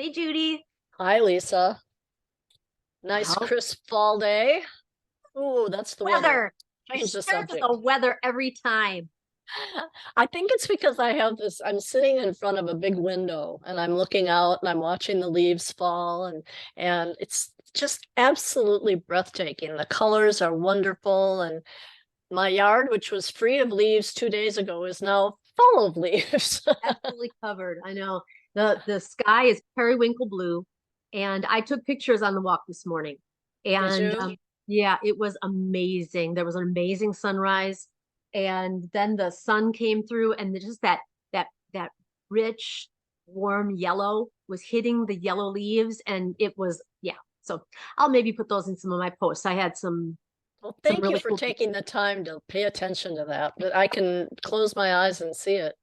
Hey, Judy. Hi, Lisa. Nice How crisp fall day. Ooh, that's the weather. weather? You Change the start with the subject. weather every time. I think it's because I'm sitting in front of a big window and I'm looking out and I'm watching the leaves fall and it's just absolutely breathtaking. The colors are wonderful and my yard, which was free of leaves 2 days ago, is now full of leaves. Absolutely covered. I know the sky is periwinkle blue, and I took pictures on the walk this morning. Did And you? yeah, it was amazing. There was an amazing sunrise, and then the sun came through, and just that rich, warm yellow was hitting the yellow leaves, and it was yeah. So I'll maybe put those in some of my posts. I had Well, some thank you really for cool pictures. taking the time to pay attention to that, but I can close my eyes and see it.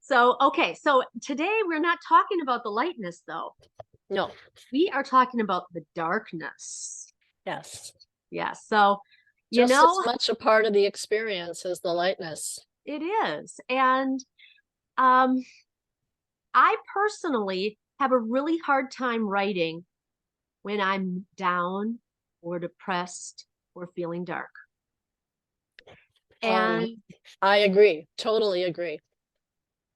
So, okay, so today we're not talking about the lightness though. No, We are talking about the darkness. yes. Yeah, so you Just as know, much a part of the experience as the lightness. it is. And um I personally have a really hard time writing when I'm down or depressed or feeling dark. Um, And I agree, totally agree.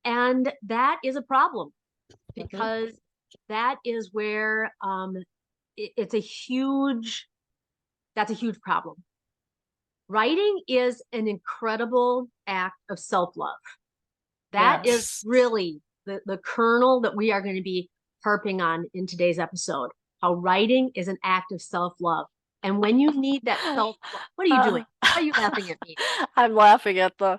and that is a problem Mhm. because that is where it's a huge that's a huge problem. Writing is an incredible act of self-love. That is Yes. really the kernel that we are going to be harping on in today's episode. How writing is an act of self-love. And when you need that self-love, what are you doing? Uh, Why are you laughing at me? I'm laughing at the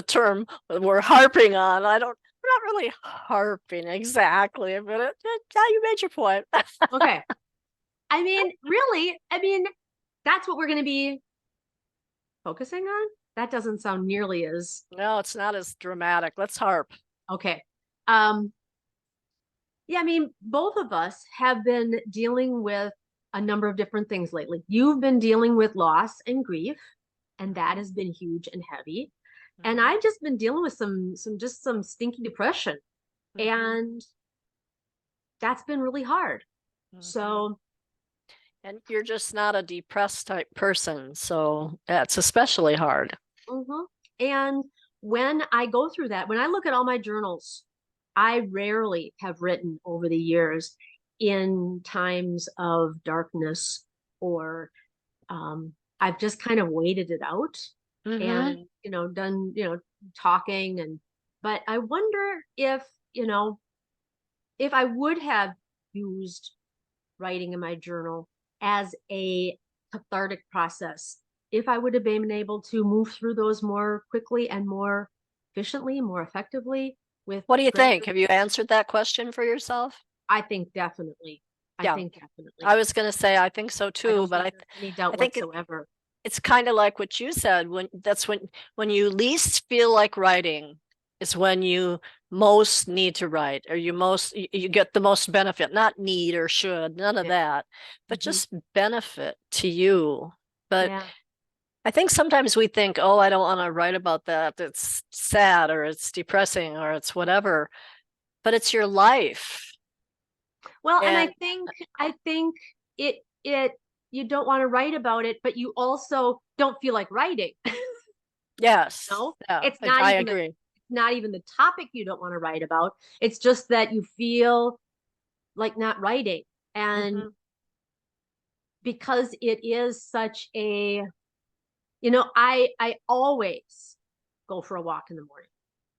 term we're harping on. We're not really harping exactly, but yeah, you made your point. Okay. I mean, really, I mean, that's what we're going to be focusing on. That doesn't sound nearly as No, it's not as dramatic. Let's harp. okay. Um, Yeah, I mean, both of us have been dealing with a number of different things lately. You've been dealing with loss and grief, and that Mhm, has been huge and heavy. And mhm, I've just been dealing with some stinky depression, mhm, and that's been really hard. mhm. So, And you're just not a depressed type person, so that's especially hard. mhm. And when I go through that, when I look at all my journals, I rarely have written over the years in times of darkness or I've just kind of waited it out Hmm. and, done, talking but I wonder if, if I would have used writing in my journal as a cathartic process, if I would have been able to move through those more quickly and more efficiently, more effectively with What do you think? greater, Have you answered that question for yourself? I think definitely. I Yeah, think I definitely. was going to say I think so I too, don't but think there's any doubt I think whatsoever. it's kind of like what you said when you least feel like writing is when you most need to write or you get the most benefit, not need or should, none of Yeah. that, but Hmm. just benefit to you. But Yeah. I think sometimes we think, oh, I don't want to write about that. It's sad or it's depressing or it's whatever, but it's your life. Well, and I And think I think it you don't want to write about it, but you also don't feel like writing. yes, No, yeah, it's not I even the agree. not even the topic you don't want to write about. It's just that you feel like not writing. And Hmm. because it is such a, I always go for a walk in the morning.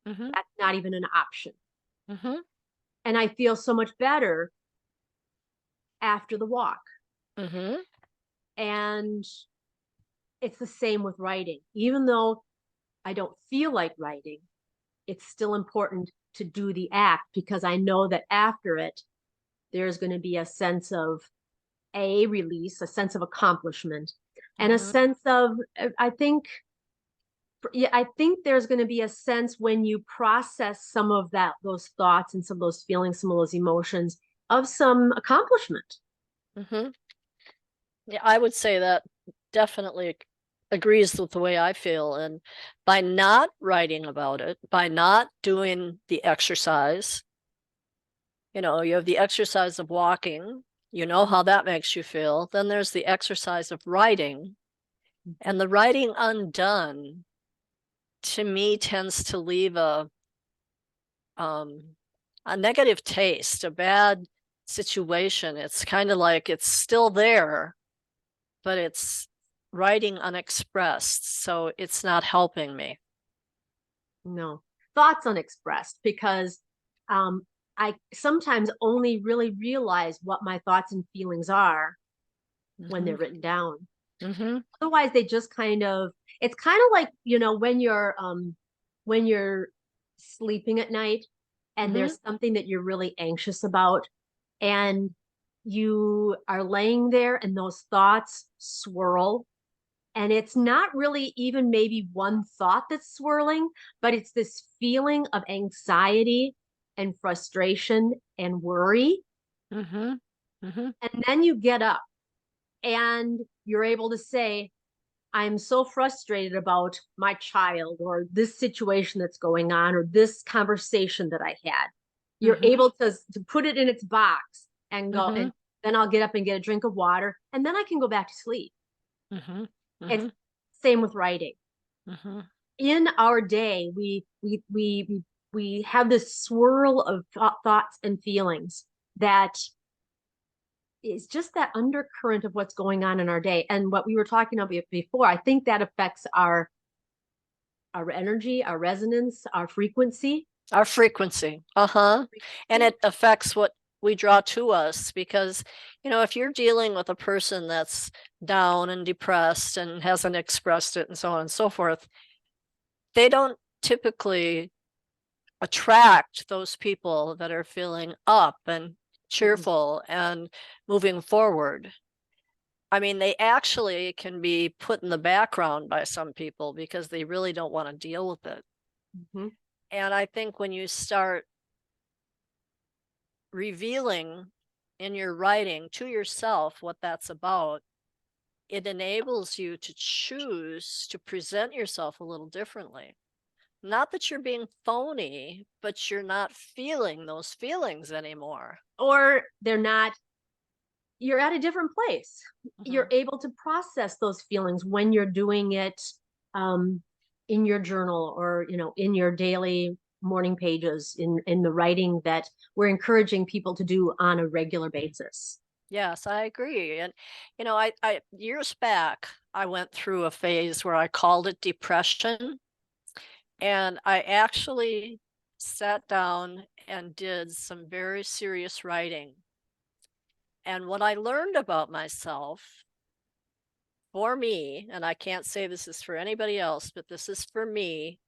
Hmm. That's not even an option. Hmm. And I feel so much better after the walk. Hmm. And it's the same with writing. Even though I don't feel like writing, it's still important to do the act because I know that after it, there's going to be a sense of a release, a sense of accomplishment, and a Hmm. sense of, I think, yeah, I think there's going to be a sense when you process some of those thoughts and some of those feelings, some of those emotions of some accomplishment. Hmm. Yeah, I would say that definitely agrees with the way I feel. And by not writing about it, by not doing the exercise, You have the exercise of walking, you know how that makes you feel. Then there's the exercise of writing, and the writing undone to me tends to leave um, a negative taste, a bad situation. It's kind of like it's still there, but it's writing unexpressed, so it's not helping me. No, thoughts unexpressed, because I sometimes only really realize what my thoughts and feelings are when Mm-hmm. they're written down. Mm-hmm. Otherwise, they just kind of, it's kind of like, when you're sleeping at night and Mm-hmm. there's something that you're really anxious about, and you are laying there and those thoughts swirl, and it's not really even maybe one thought that's swirling, but it's this feeling of anxiety and frustration and worry. Mm-hmm. Mm-hmm. And then you get up and you're able to say, I'm so frustrated about my child or this situation that's going on or this conversation that I had. You're Mm-hmm. able to put it in its box and go, Mm-hmm. and then I'll get up and get a drink of water, and then I can go back to sleep. Mm-hmm. It's Mm-hmm. same with writing. Mm-hmm. In our day, we have this swirl of thoughts and feelings that is just that undercurrent of what's going on in our day. And what we were talking about before, I think that affects our energy, our resonance, our frequency. Our frequency. Uh-huh. And it affects what we draw to us because, if you're dealing with a person that's down and depressed and hasn't expressed it and so on and so forth, they don't typically attract those people that are feeling up and Mhm. cheerful and moving forward. I mean, they actually can be put in the background by some people because they really don't want to deal with it. Mhm. And I think when you start revealing in your writing to yourself what that's about, it enables you to choose to present yourself a little differently. Not that you're being phony, but you're not feeling those feelings anymore. Or they're not, you're at a different place. You're Mhm. able to process those feelings when you're doing it um, in your journal, or in your daily morning pages, in the writing that we're encouraging people to do on a regular basis. Yes, I agree. And I years back, I went through a phase where I called it depression, and I actually sat down and did some very serious writing. And what I learned about myself, for me, and I can't say this is for anybody else, but this is for me,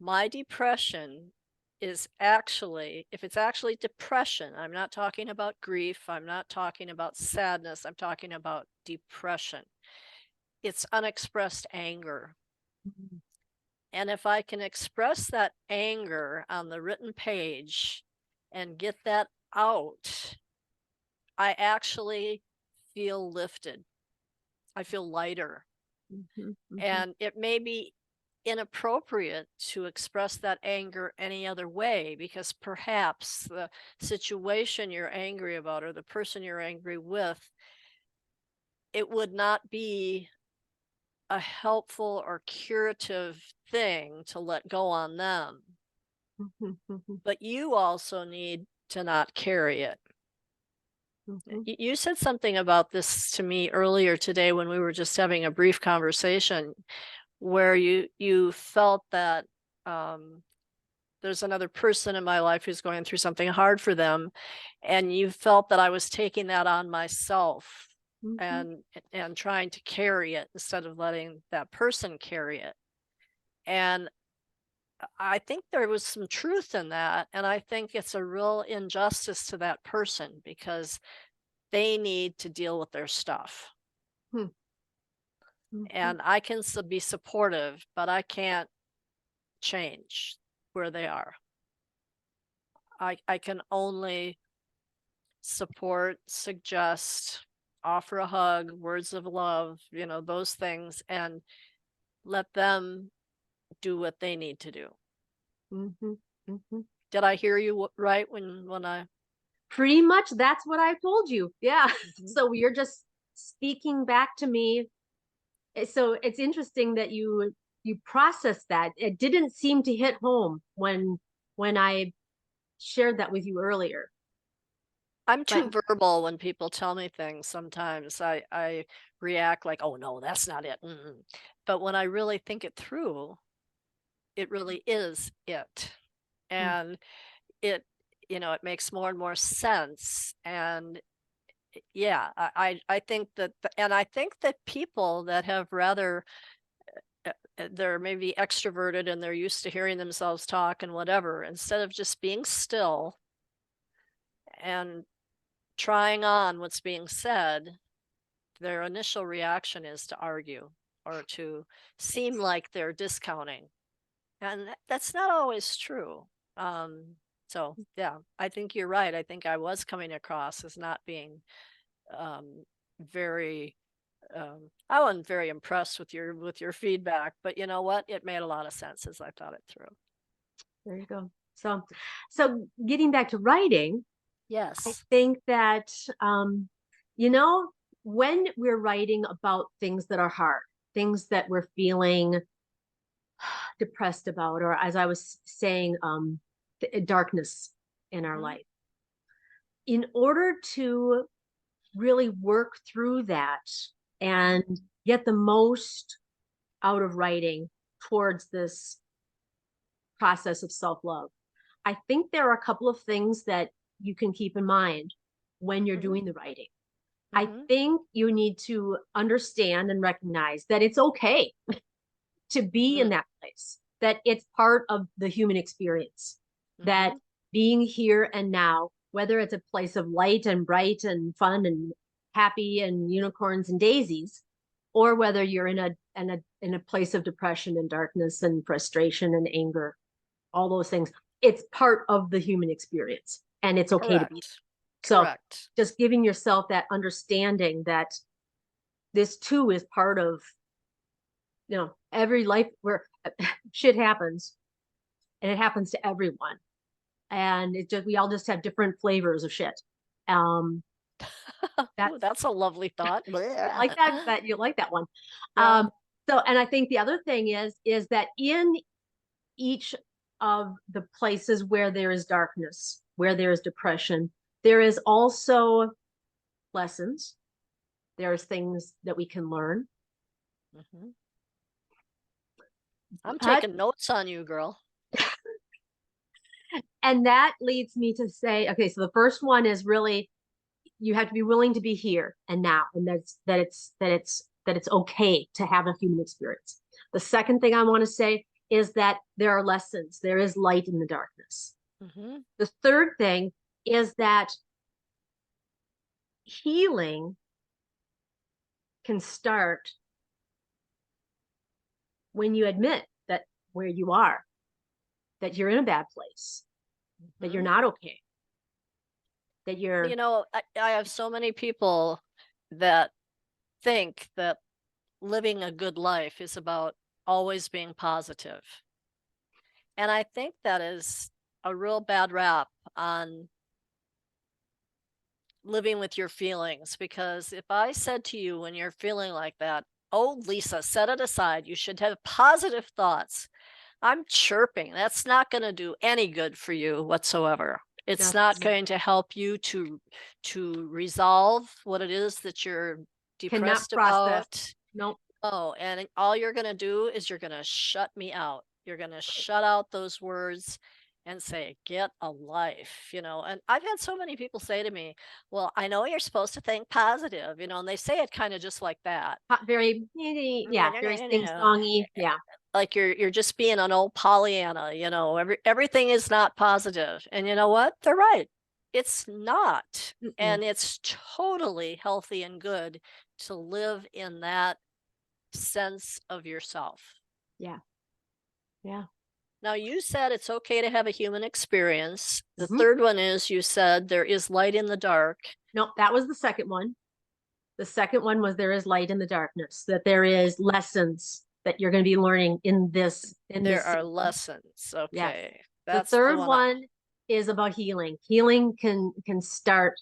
my depression is actually, if it's actually depression, I'm not talking about grief, I'm not talking about sadness, I'm talking about depression. It's unexpressed anger. Mhm. And if I can express that anger on the written page and get that out, I actually feel lifted. I feel lighter. Mhm. Mhm. And it may be inappropriate to express that anger any other way because perhaps the situation you're angry about or the person you're angry with, it would not be a helpful or curative thing to let go on them. Mhm. Mhm. But you also need to not carry it. Mhm. You said something about this to me earlier today when we were just having a brief conversation where you felt that um, there's another person in my life who's going through something hard for them, and you felt that I was taking that on myself Mhm. and trying to carry it instead of letting that person carry it. And I think there was some truth in that, and I think it's a real injustice to that person because they need to deal with their stuff. Mhm. Mhm. And I can be supportive, but I can't change where they are. I can only support, suggest, offer a hug, words of love, those things, and let them do what they need to do. Mhm. Mhm. Did I hear you right when I? Pretty much that's what I told you. Yeah. Mhm. So you're just speaking back to me. So it's interesting that you processed that. It didn't seem to hit home when I shared that with you earlier. I'm But too verbal when people tell me things sometimes. I react like, "Oh, no, that's not it." Mm-mm. But when I really think it through, it really is it. mm, And it, it makes more and more sense. And yeah, I think that, and I think that people that have rather, they're maybe extroverted and they're used to hearing themselves talk and whatever, instead of just being still and trying on what's being said, their initial reaction is to argue or to seem like they're discounting. And that's not always true. So yeah, I think you're right. I think I was coming across as not being um, very. I wasn't very impressed with your feedback, but you know what? It made a lot of sense as I thought it through. there you go. So getting back to writing, I Yes. think that you know, when we're writing about things that are hard, things that we're feeling depressed about, or as I was saying, darkness in our Hmm. life, in order to really work through that Hmm. and get the most out of writing towards this process of self-love, I think there are a couple of things that you can keep in mind when you're Hmm. doing the writing. I Hmm. think you need to understand and recognize that it's okay to be in Hmm. that place, that it's part of the human experience, that Hmm. being here and now, whether it's a place of light and bright and fun and happy and unicorns and daisies, or whether you're in a place of depression and darkness and frustration and anger, all those things, it's part of the human experience and it's okay to be. Correct. So Correct. just giving yourself that understanding that this too is part of, every life where shit happens, and it happens to everyone, and it just we all just have different flavors of shit. um Ooh, that's that's a lovely thought. you like that you like that one. Yeah. So, and I think the other thing is that in each of the places where there is darkness, where there is depression, there is also lessons. There's things that we can learn. Hmm. I'm But taking notes on you, girl. and that leads me to say, okay, so the first one is really you have to be willing to be here and now, and that it's okay to have a human experience. The second thing I want to say is that there are lessons. There is light in the darkness. Hmm. The third thing is that healing can start when you admit that where you are, that you're in a bad place, that you're Hmm. not okay, that You you're know, I have so many people that think that living a good life is about always being positive. And I think that is a real bad rap on living with your feelings. Because if I said to you when you're feeling like that, oh, Lisa, set it aside, you should have positive thoughts. I'm chirping. That's not going to do any good for you whatsoever. It's not nothing, going to help you to resolve what it is that you're cannot depressed process. about. Nope. Oh, and all you're going to do is you're going to shut me out. You're going to shut out those words and say, get a life. And I've had so many people say to me, well, I know you're supposed to think positive, and they say it kind of just like that. Very, yeah, very sing-songy. Yeah. Like you're just being an old Pollyanna. Everything is not positive. And you know what? They're right. It's not. Mm-mm. And it's totally healthy and good to live in that sense of yourself. Yeah. Yeah. Now, you said it's okay to have a human experience. The Mhm. third one is you said there is light in the dark. Nope, that was the second one. The second one was there is light in the darkness, that there is lessons that you're going to be learning in this There are season. lessons. Yes. Okay. The That's the third one. one is about healing. Healing can start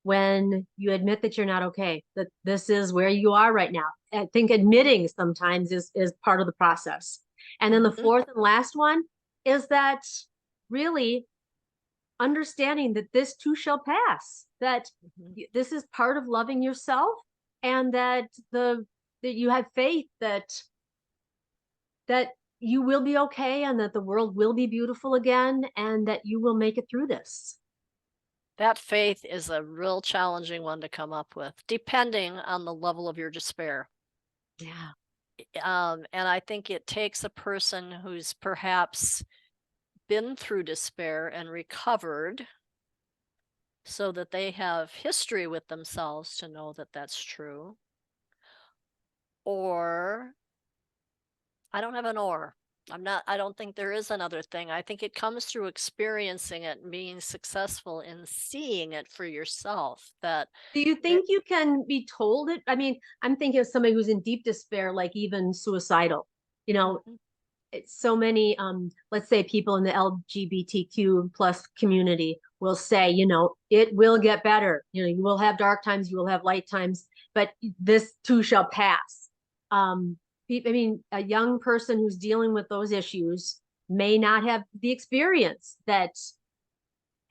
when you admit that you're not okay, that this is where you are right now. I think admitting sometimes is part of the process. And then the Mhm. fourth and last one is that really understanding that this too shall pass, that Mhm. this is part of loving yourself, and that that you have faith that you will be okay, and that the world will be beautiful again, and that you will make it through this. That faith is a real challenging one to come up with, depending on the level of your despair. Yeah. And I think it takes a person who's perhaps been through despair and recovered so that they have history with themselves to know that that's true. Or I don't have an or. I don't think there is another thing. I think it comes through experiencing it and being successful in seeing it for yourself that Do you there. think you can be told it? I mean, I'm thinking of somebody who's in deep despair, like even suicidal. You know, Mhm. it's so many, let's say people in the LGBTQ plus community will say, it will get better. You will have dark times, you will have light times, but this too shall pass. I mean, a young person who's dealing with those issues may not have the experience that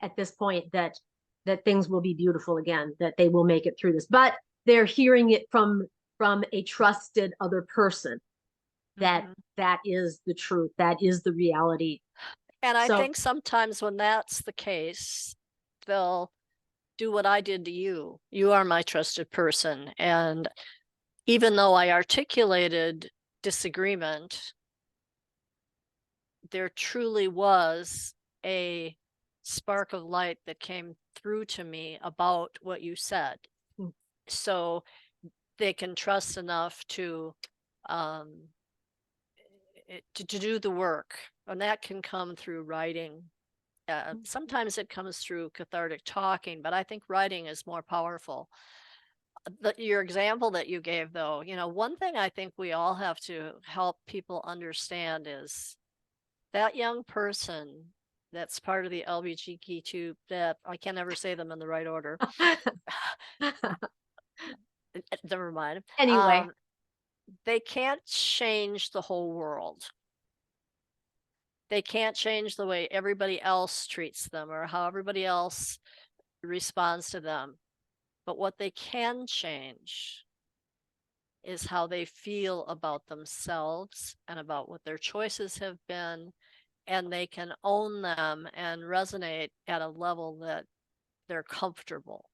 at this point that things will be beautiful again, that they will make it through this, but they're hearing it from a trusted other person, that Mhm. that is the truth, that is the reality. And I So think sometimes when that's the case, they'll do what I did to you. You are my trusted person. And even though I articulated disagreement, there truly was a spark of light that came through to me about what you said. So they can trust enough to um to do the work. And that can come through writing. Sometimes it comes through cathartic talking, but I think writing is more powerful. Your example that you gave, though, one thing I think we all have to help people understand is that young person that's part of the LGBTQ, that I can never say them in the right order. Never mind. anyway. Um, they can't change the whole world. They can't change the way everybody else treats them or how everybody else responds to them. But what they can change is how they feel about themselves and about what their choices have been. And they can own them and resonate at a level that they're comfortable.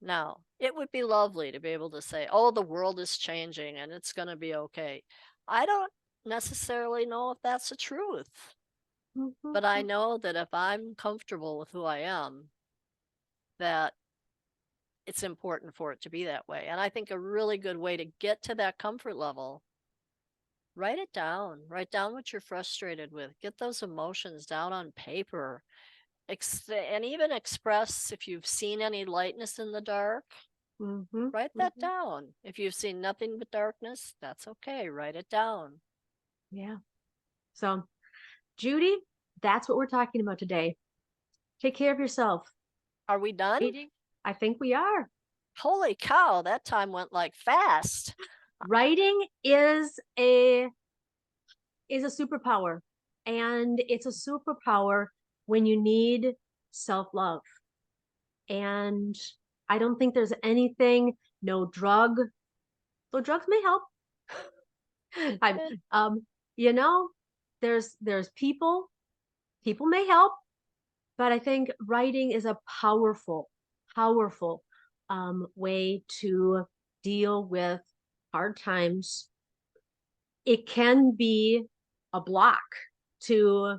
Now, it would be lovely to be able to say, oh, the world is changing and it's going to be okay. I don't necessarily know if that's the truth, but I know that if I'm comfortable with who I am, that it's important for it to be that way. And I think a really good way to get to that comfort level, write it down. Write down what you're frustrated with. Get those emotions down on paper. And even express if you've seen any lightness in the dark, Mm-hmm, write that mm-hmm. down. If you've seen nothing but darkness, that's okay. Write it down. Yeah. So, Judy, that's what we're talking about today. Take care of yourself. Are we done? Writing, I think we are. Holy cow, that time went like fast. Writing is a superpower, and it's a superpower when you need self-love. And I don't think there's anything, no drug, though drugs may help. I'm Eh, you know, there's people may help, but I think writing is a powerful way to deal with hard times. It can be a block to,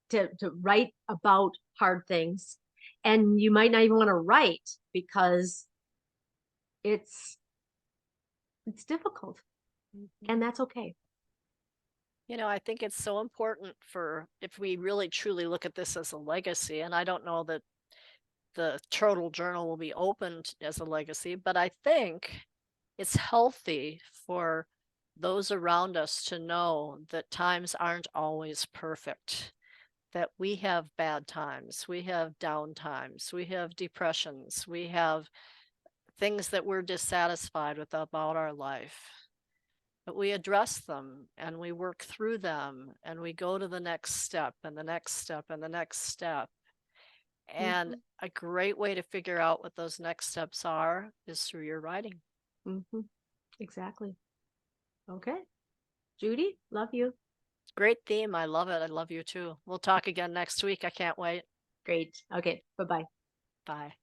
to write about hard things. And you might not even want to write because it's it's difficult, and mhm. that's okay. I think it's so important for if we really truly look at this as a legacy, and I don't know that the Turtle Journal will be opened as a legacy, but I think it's healthy for those around us to know that times aren't always perfect, that we have bad times, we have down times, we have depressions, we have things that we're dissatisfied with about our life. But we address them and we work through them and we go to the next step and the next step and the next step. And Mhm. a great way to figure out what those next steps are is through your writing. Mhm. Exactly. Okay. Judy, love you. Great theme. I love it. I love you too. We'll talk again next week. I can't wait. Great. Okay. Bye-bye. Bye.